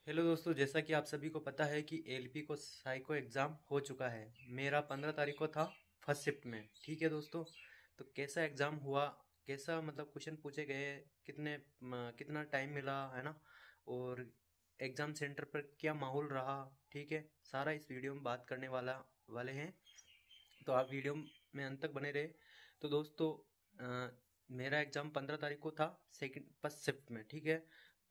Hello दोस्तों, जैसा कि आप सभी को पता है कि एलपी को साइको एग्ज़ाम हो चुका है। मेरा 15 तारीख को था फर्स्ट शिफ्ट में। ठीक है दोस्तों, तो कैसा एग्ज़ाम हुआ, कैसा मतलब क्वेश्चन पूछे गए, कितना टाइम मिला है ना, और एग्ज़ाम सेंटर पर क्या माहौल रहा। ठीक है, सारा इस वीडियो में बात करने वाले हैं, तो आप वीडियो में अंत तक बने रहे। तो दोस्तों, अ, मेरा एग्ज़ाम 15 तारीख को था, सेकंड फर्स्ट शिफ्ट में। ठीक है,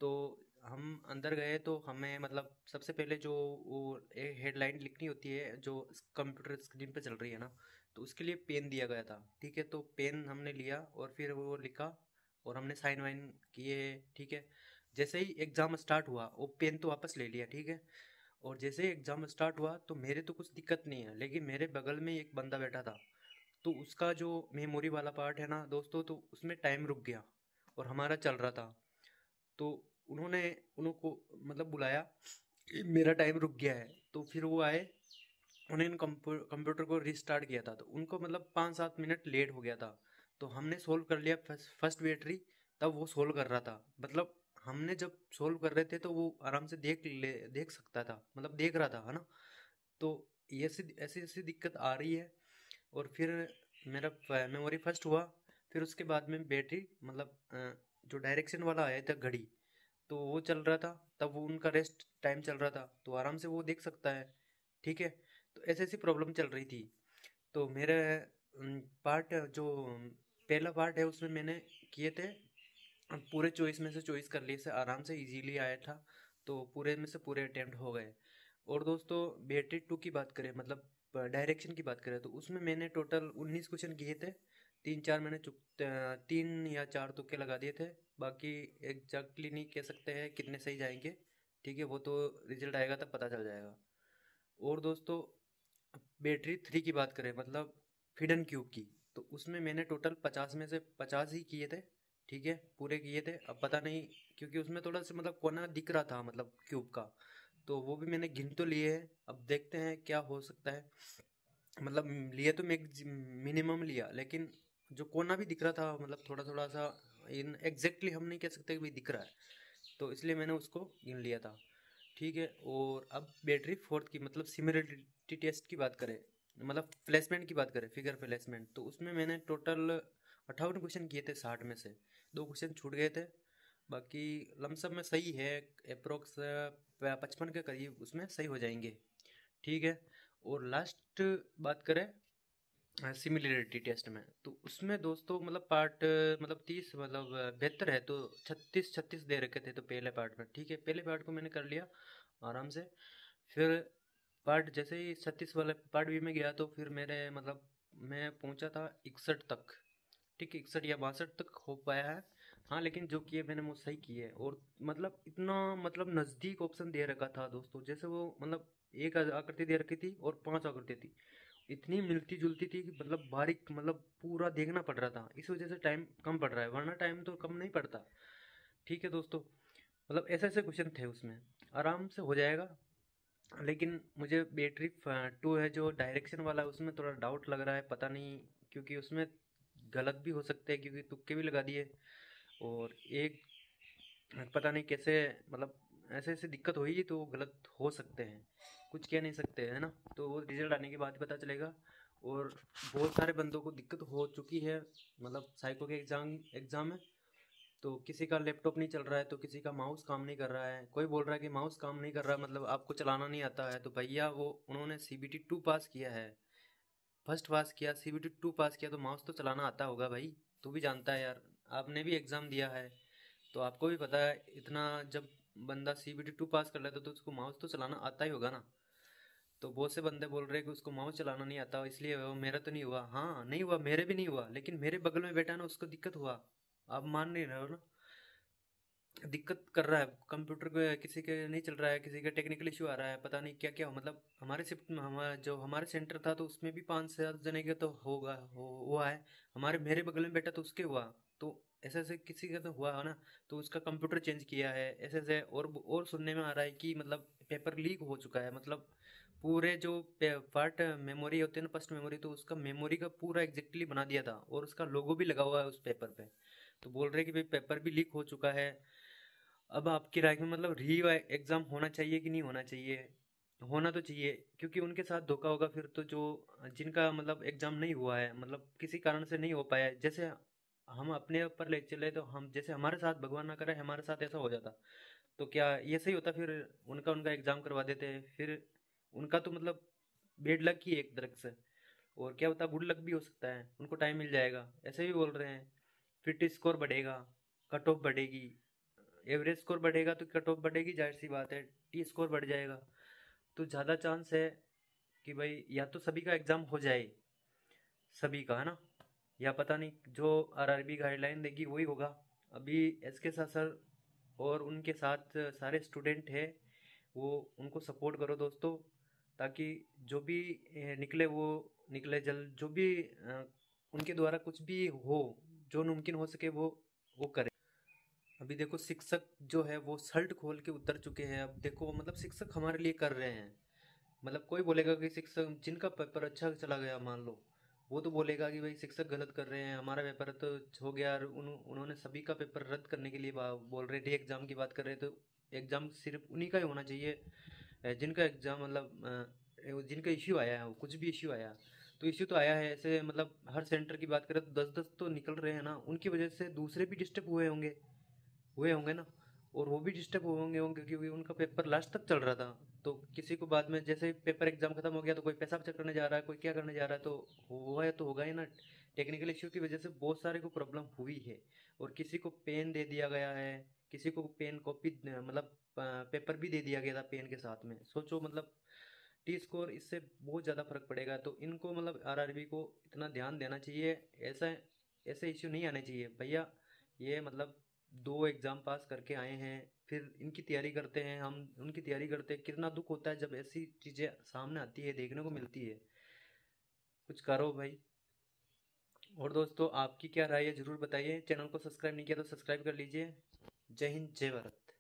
तो हम अंदर गए तो हमें मतलब सबसे पहले जो वो एक हेडलाइन लिखनी होती है जो कंप्यूटर स्क्रीन पे चल रही है ना, तो उसके लिए पेन दिया गया था। ठीक है, तो पेन हमने लिया और फिर वो लिखा और हमने साइन वाइन किए। ठीक है, जैसे ही एग्ज़ाम स्टार्ट हुआ वो पेन तो वापस ले लिया। ठीक है, और जैसे ही एग्ज़ाम स्टार्ट हुआ तो मेरे तो कुछ दिक्कत नहीं है, लेकिन मेरे बगल में एक बंदा बैठा था, तो उसका जो मेमोरी वाला पार्ट है ना दोस्तों, तो उसमें टाइम रुक गया और हमारा चल रहा था। तो उन्होंने उनको मतलब बुलाया कि मेरा टाइम रुक गया है, तो फिर वो आए। उन्होंने कंप्यूटर को रिस्टार्ट किया था, तो उनको मतलब 5-7 मिनट लेट हो गया था। तो हमने सोल्व कर लिया फर्स्ट बैटरी, तब वो सोल्व कर रहा था। मतलब हमने जब सोल्व कर रहे थे तो वो आराम से देख सकता था, मतलब देख रहा था, है ना। तो ये ऐसी ऐसी ऐसी दिक्कत आ रही है। और फिर मेरा मेमोरी फर्स्ट हुआ। फिर उसके बाद में बैटरी मतलब जो डायरेक्शन वाला आया था घड़ी, तो वो चल रहा था। तब वो उनका रेस्ट टाइम चल रहा था, तो आराम से वो देख सकता है। ठीक है, तो ऐसी ऐसी प्रॉब्लम चल रही थी। तो मेरे पार्ट जो पहला पार्ट है उसमें मैंने किए थे, पूरे चॉइस में से चॉइस कर लिए से आराम से इजीली आया था। तो पूरे में से पूरे अटेम्प्ट हो गए। और दोस्तों, बैटरी टू की बात करें, मतलब डायरेक्शन की बात करें, तो उसमें मैंने टोटल 19 क्वेश्चन किए थे। 3-4 मैंने 3 या 4 तुक्के लगा दिए थे। बाकी एग्जैक्टली नहीं कह सकते हैं कितने सही जाएंगे। ठीक है, वो तो रिजल्ट आएगा तब पता चल जाएगा। और दोस्तों, बैटरी थ्री की बात करें, मतलब फिडन क्यूब की, तो उसमें मैंने टोटल 50 में से 50 ही किए थे। ठीक है, पूरे किए थे। अब पता नहीं, क्योंकि उसमें थोड़ा सा मतलब कोना दिख रहा था मतलब क्यूब का, तो वो भी मैंने गिन तो लिए हैं। अब देखते हैं क्या हो सकता है। मतलब लिए तो मैं मिनिमम लिया, लेकिन जो कोना भी दिख रहा था मतलब थोड़ा थोड़ा सा, इन एग्जैक्टली हम नहीं कह सकते कि भाई दिख रहा है, तो इसलिए मैंने उसको गिन लिया था। ठीक है, और अब बैटरी फोर्थ की मतलब सिमिलरिटी टेस्ट की बात करें, मतलब प्लेसमेंट की बात करें, फिगर प्लेसमेंट, तो उसमें मैंने टोटल 58 क्वेश्चन किए थे 60 में से। 2 क्वेश्चन छूट गए थे। बाकी लमसम में सही है, अप्रोक्स 55 के करीब उसमें सही हो जाएंगे। ठीक है, और लास्ट बात करें सिमिलरिटी टेस्ट में, तो उसमें दोस्तों मतलब पार्ट मतलब 30 मतलब बेहतर है, तो 36 36 दे रखे थे तो पहले पार्ट में। ठीक है, पहले पार्ट को मैंने कर लिया आराम से। फिर पार्ट जैसे ही 36 वाले पार्ट भी में गया, तो फिर मेरे मतलब मैं पहुंचा था 61 तक। ठीक है, 61 या 62 तक हो पाया है। हाँ, लेकिन जो किए मैंने वो सही किए। और मतलब इतना मतलब नज़दीक ऑप्शन दे रखा था दोस्तों, जैसे वो मतलब एक आकृति दे रखी थी और 5 आकृति थी, इतनी मिलती जुलती थी कि मतलब बारीक मतलब पूरा देखना पड़ रहा था। इस वजह से टाइम कम पड़ रहा है, वरना टाइम तो कम नहीं पड़ता। ठीक है दोस्तों, मतलब ऐसे ऐसे क्वेश्चन थे उसमें, आराम से हो जाएगा। लेकिन मुझे बैटरी टू है जो डायरेक्शन वाला, उसमें थोड़ा डाउट लग रहा है, पता नहीं, क्योंकि उसमें गलत भी हो सकते हैं क्योंकि तुक्के भी लगा दिए। और एक पता नहीं कैसे, मतलब ऐसे ऐसे दिक्कत हुई तो गलत हो सकते हैं, कुछ कह नहीं सकते है ना। तो वो रिजल्ट आने के बाद ही पता चलेगा। और बहुत सारे बंदों को दिक्कत हो चुकी है, मतलब साइको के एग्जाम में। तो किसी का लैपटॉप नहीं चल रहा है, तो किसी का माउस काम नहीं कर रहा है। कोई बोल रहा है कि माउस काम नहीं कर रहा है मतलब आपको चलाना नहीं आता है, तो भैया वो उन्होंने सीबीटी टू पास किया है, फर्स्ट पास किया, सीबीटी टू पास किया, तो माउस तो चलाना आता होगा भाई। तू भी जानता है यार, आपने भी एग्ज़ाम दिया है, तो आपको भी पता है इतना। जब बंदा सीबीटी टू पास कर लेता तो उसको माउस तो चलाना आता ही होगा ना। तो बहुत से बंदे बोल रहे हैं कि उसको माउस चलाना नहीं आता इसलिए वो, मेरा तो नहीं हुआ। हाँ नहीं हुआ, मेरे भी नहीं हुआ, लेकिन मेरे बगल में बैठा है ना, उसको दिक्कत हुआ। आप मान नहीं रहे हो ना, दिक्कत कर रहा है कंप्यूटर को, किसी के नहीं चल रहा है, किसी का टेक्निकल इशू आ रहा है, पता नहीं क्या क्या हो। मतलब हमारे शिफ्ट में हमारा जो हमारे सेंटर था, तो उसमें भी 5 से 7 जने के तो होगा हुआ है। हमारे मेरे बगल में बैठा तो उसके हुआ। तो ऐसे ऐसे किसी का तो हुआ है ना, तो उसका कंप्यूटर चेंज किया है, ऐसे ऐसे। और सुनने में आ रहा है कि मतलब पेपर लीक हो चुका है, मतलब पूरे जो पार्ट मेमोरी होते हैं ना, फर्स्ट मेमोरी, तो उसका मेमोरी का पूरा एग्जैक्टली बना दिया था और उसका लोगो भी लगा हुआ है उस पेपर पे। तो बोल रहे हैं कि भाई पेपर भी लीक हो चुका है। अब आपकी राय में मतलब री एग्ज़ाम होना चाहिए कि नहीं होना चाहिए? होना तो चाहिए, क्योंकि उनके साथ धोखा होगा फिर तो, जो जिनका मतलब एग्ज़ाम नहीं हुआ है, मतलब किसी कारण से नहीं हो पाया है। जैसे हम अपने ऊपर ले चले तो हम, जैसे हमारे साथ भगवान ना करे हमारे साथ ऐसा हो जाता, तो क्या ये सही होता? फिर उनका उनका एग्ज़ाम करवा देते हैं, फिर उनका तो मतलब बेड लक ही है एक तरह से। और क्या होता, गुड लक भी हो सकता है, उनको टाइम मिल जाएगा, ऐसे भी बोल रहे हैं। फिर टी स्कोर बढ़ेगा, कट ऑफ बढ़ेगी, एवरेज स्कोर बढ़ेगा तो कट ऑफ बढ़ेगी, जाहिर सी बात है टी स्कोर बढ़ जाएगा। तो ज़्यादा चांस है कि भाई या तो सभी का एग्ज़ाम हो जाए, सभी का, है ना, या पता नहीं जो आरआरबी गाइडलाइन देगी वही होगा। अभी एस के सर और उनके साथ सारे स्टूडेंट हैं, वो उनको सपोर्ट करो दोस्तों, ताकि जो भी निकले वो निकले जल्द, जो भी उनके द्वारा कुछ भी हो, जो मुमकिन हो सके वो करे। अभी देखो शिक्षक जो है वो शर्ट खोल के उतर चुके हैं। अब देखो मतलब शिक्षक हमारे लिए कर रहे हैं, मतलब कोई बोलेगा कि शिक्षक जिनका पेपर अच्छा चला गया मान लो, वो तो बोलेगा कि भाई शिक्षक गलत कर रहे हैं, हमारा पेपर तो हो गया, और उन्होंने सभी का पेपर रद्द करने के लिए बोल रहे थे, एग्ज़ाम की बात कर रहे थे। तो एग्ज़ाम सिर्फ उन्हीं का ही होना चाहिए जिनका एग्ज़ाम मतलब जिनका इश्यू आया है, कुछ भी इश्यू आया, तो इश्यू तो आया है। ऐसे मतलब हर सेंटर की बात करें तो 10-10 तो निकल रहे हैं ना, उनकी वजह से दूसरे भी डिस्टर्ब हुए होंगे ना, और वो भी डिस्टर्ब होंगे होंगे क्योंकि उनका पेपर लास्ट तक चल रहा था। तो किसी को बाद में जैसे पेपर एग्जाम खत्म हो गया तो कोई पैसा चेक करने जा रहा है, कोई क्या करने जा रहा है, तो हुआ है तो होगा ही ना। टेक्निकल इश्यू की वजह से बहुत सारे को प्रॉब्लम हुई है, और किसी को पेन दे दिया गया है, किसी को पेन कॉपी मतलब पेपर भी दे दिया गया था पेन के साथ में। सोचो मतलब टी स्कोर, इससे बहुत ज़्यादा फर्क पड़ेगा। तो इनको मतलब आरआरबी को इतना ध्यान देना चाहिए, ऐसा ऐसे इश्यू नहीं आने चाहिए भैया। ये मतलब 2 एग्ज़ाम पास करके आए हैं, फिर इनकी तैयारी करते हैं, हम उनकी तैयारी करते हैं, कितना दुख होता है जब ऐसी चीज़ें सामने आती है, देखने को मिलती है। कुछ करो भाई। और दोस्तों आपकी क्या राय है ज़रूर बताइए, चैनल को सब्सक्राइब नहीं किया तो सब्सक्राइब कर लीजिए। जय हिंद, जय भारत।